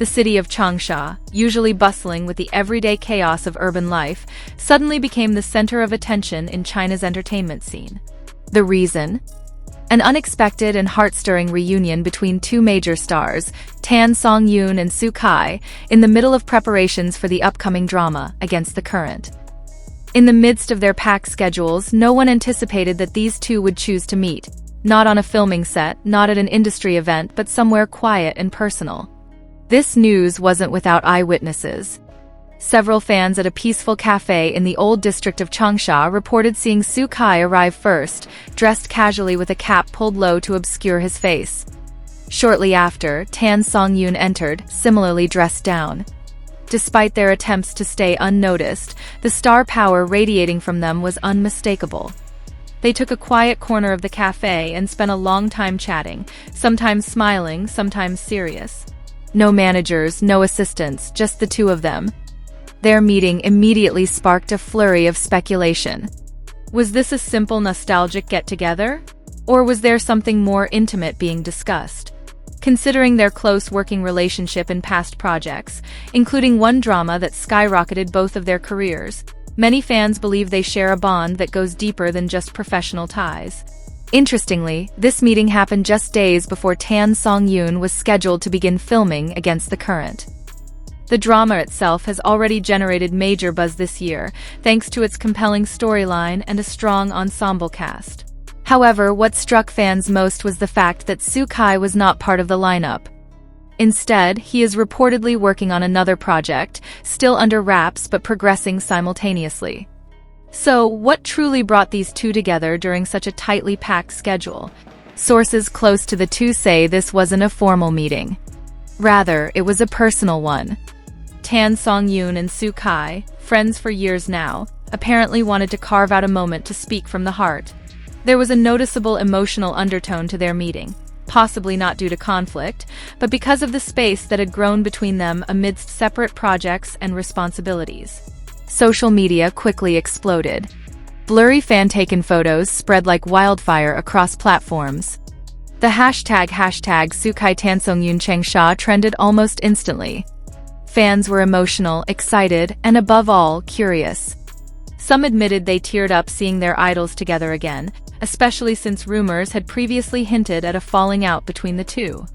The city of Changsha, usually bustling with the everyday chaos of urban life, suddenly became the center of attention in China's entertainment scene. The reason? An unexpected and heart-stirring reunion between two major stars, Tan Songyun and Xu Kai, in the middle of preparations for the upcoming drama, Against the Current. In the midst of their packed schedules, no one anticipated that these two would choose to meet. Not on a filming set, not at an industry event, but somewhere quiet and personal. This news wasn't without eyewitnesses. Several fans at a peaceful café in the old district of Changsha reported seeing Xu Kai arrive first, dressed casually with a cap pulled low to obscure his face. Shortly after, Tan Songyun entered, similarly dressed down. Despite their attempts to stay unnoticed, the star power radiating from them was unmistakable. They took a quiet corner of the café and spent a long time chatting, sometimes smiling, sometimes serious. No managers, no assistants, just the two of them. Their meeting immediately sparked a flurry of speculation. Was this a simple nostalgic get-together? Or was there something more intimate being discussed? Considering their close working relationship in past projects, including one drama that skyrocketed both of their careers, many fans believe they share a bond that goes deeper than just professional ties. Interestingly, this meeting happened just days before Tan Songyun was scheduled to begin filming Against the Current. The drama itself has already generated major buzz this year, thanks to its compelling storyline and a strong ensemble cast. However, what struck fans most was the fact that Xu Kai was not part of the lineup. Instead, he is reportedly working on another project, still under wraps but progressing simultaneously. So, what truly brought these two together during such a tightly packed schedule? Sources close to the two say this wasn't a formal meeting. Rather, it was a personal one. Tan Songyun and Xu Kai, friends for years now, apparently wanted to carve out a moment to speak from the heart. There was a noticeable emotional undertone to their meeting, possibly not due to conflict, but because of the space that had grown between them amidst separate projects and responsibilities. Social media quickly exploded. Blurry fan-taken photos spread like wildfire across platforms. The hashtag Xu Kai Tan Songyun Changsha trended almost instantly. Fans were emotional, excited, and above all, curious. Some admitted they teared up seeing their idols together again, especially since rumors had previously hinted at a falling out between the two.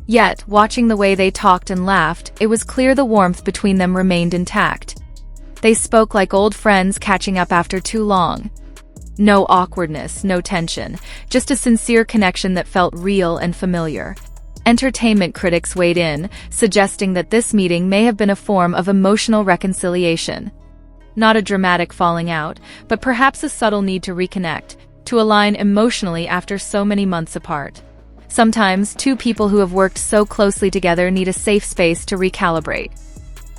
Yet, watching the way they talked and laughed, it was clear the warmth between them remained intact. They spoke like old friends catching up after too long. No awkwardness, no tension, just a sincere connection that felt real and familiar. Entertainment critics weighed in, suggesting that this meeting may have been a form of emotional reconciliation. Not a dramatic falling out, but perhaps a subtle need to reconnect, to align emotionally after so many months apart. Sometimes, two people who have worked so closely together need a safe space to recalibrate.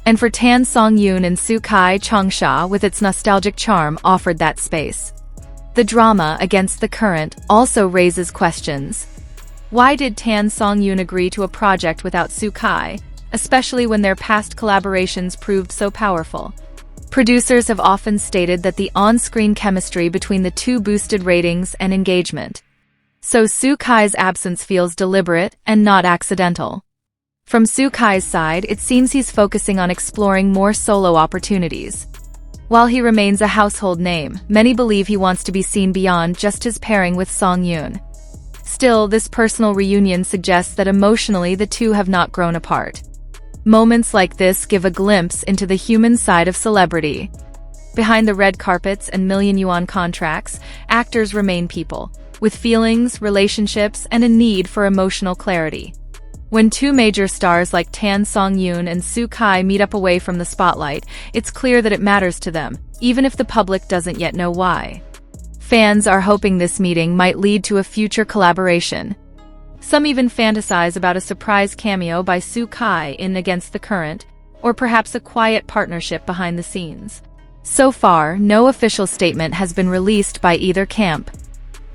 And for Tan Songyun and Xu Kai, Changsha, with its nostalgic charm, offered that space. The drama Against the Current also raises questions. Why did Tan Songyun agree to a project without Xu Kai, especially when their past collaborations proved so powerful? Producers have often stated that the on-screen chemistry between the two boosted ratings and engagement. So Xu Kai's absence feels deliberate and not accidental. From Xu Kai's side, it seems he's focusing on exploring more solo opportunities. While he remains a household name, many believe he wants to be seen beyond just his pairing with Songyun. Still, this personal reunion suggests that emotionally the two have not grown apart. Moments like this give a glimpse into the human side of celebrity. Behind the red carpets and million-yuan contracts, actors remain people, with feelings, relationships, and a need for emotional clarity. When two major stars like Tan Songyun and Xu Kai meet up away from the spotlight, it's clear that it matters to them, even if the public doesn't yet know why. Fans are hoping this meeting might lead to a future collaboration. Some even fantasize about a surprise cameo by Xu Kai in Against the Current, or perhaps a quiet partnership behind the scenes. So far, no official statement has been released by either camp.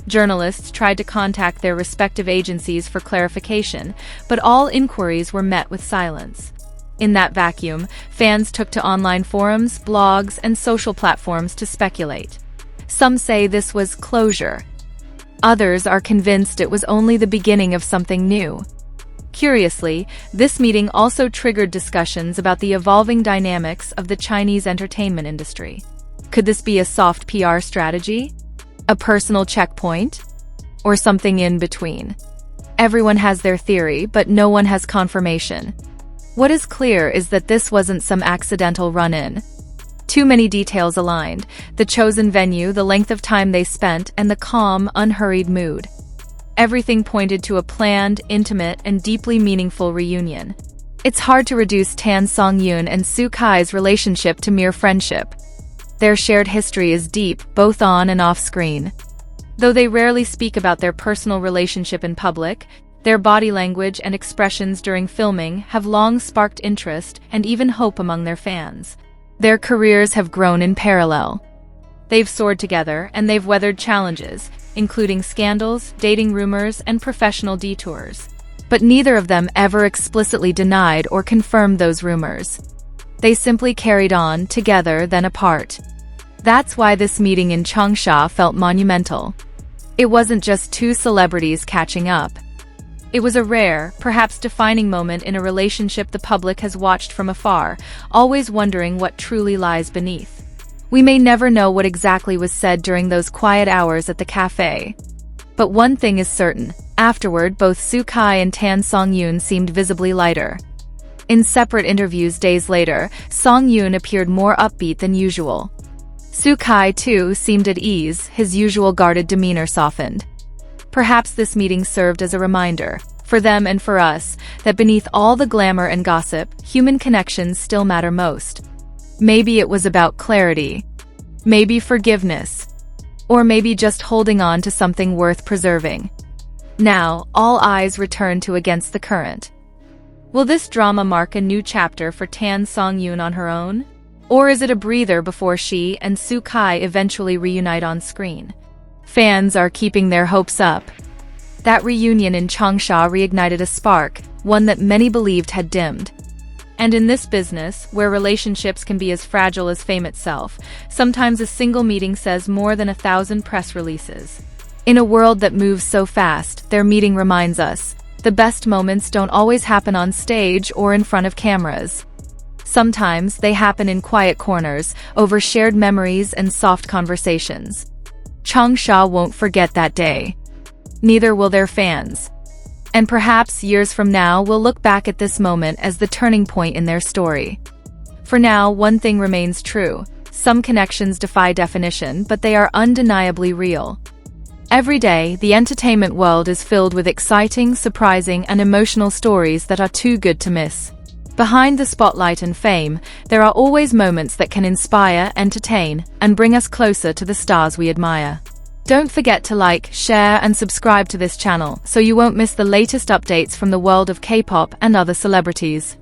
Journalists tried to contact their respective agencies for clarification, but all inquiries were met with silence. In that vacuum, fans took to online forums, blogs, and social platforms to speculate. Some say this was closure. Others are convinced it was only the beginning of something new. Curiously, this meeting also triggered discussions about the evolving dynamics of the Chinese entertainment industry. Could this be a soft PR strategy? A personal checkpoint? Or something in between? Everyone has their theory, but no one has confirmation. What is clear is that this wasn't some accidental run-in. Too many details aligned: the chosen venue, the length of time they spent, and the calm, unhurried mood. Everything pointed to a planned, intimate, and deeply meaningful reunion. It's hard to reduce Tan Songyun and Xu Kai's relationship to mere friendship. Their shared history is deep, both on and off screen. Though they rarely speak about their personal relationship in public, their body language and expressions during filming have long sparked interest and even hope among their fans. Their careers have grown in parallel. They've soared together, and they've weathered challenges, including scandals, dating rumors, and professional detours. But neither of them ever explicitly denied or confirmed those rumors. They simply carried on, together, then apart. That's why this meeting in Changsha felt monumental. It wasn't just two celebrities catching up. It was a rare, perhaps defining moment in a relationship the public has watched from afar, always wondering what truly lies beneath. We may never know what exactly was said during those quiet hours at the café. But one thing is certain: afterward, both Xu Kai and Tan Songyun seemed visibly lighter. In separate interviews days later, Songyun appeared more upbeat than usual. Xu Kai, too, seemed at ease, his usual guarded demeanor softened. Perhaps this meeting served as a reminder, for them and for us, that beneath all the glamour and gossip, human connections still matter most. Maybe it was about clarity, maybe forgiveness, or maybe just holding on to something worth preserving. Now, all eyes return to Against the Current. Will this drama mark a new chapter for Tan Songyun on her own? Or is it a breather before she and Xu Kai eventually reunite on screen? Fans are keeping their hopes up. That reunion in Changsha reignited a spark, one that many believed had dimmed. And in this business, where relationships can be as fragile as fame itself, sometimes a single meeting says more than 1,000 press releases. In a world that moves so fast, their meeting reminds us, the best moments don't always happen on stage or in front of cameras. Sometimes they happen in quiet corners, over shared memories and soft conversations. Changsha won't forget that day. Neither will their fans. And perhaps years from now we'll look back at this moment as the turning point in their story. For now, one thing remains true: some connections defy definition, but they are undeniably real. Every day, the entertainment world is filled with exciting, surprising, and emotional stories that are too good to miss. Behind the spotlight and fame, there are always moments that can inspire, entertain, and bring us closer to the stars we admire. Don't forget to like, share, and subscribe to this channel so you won't miss the latest updates from the world of K-pop and other celebrities.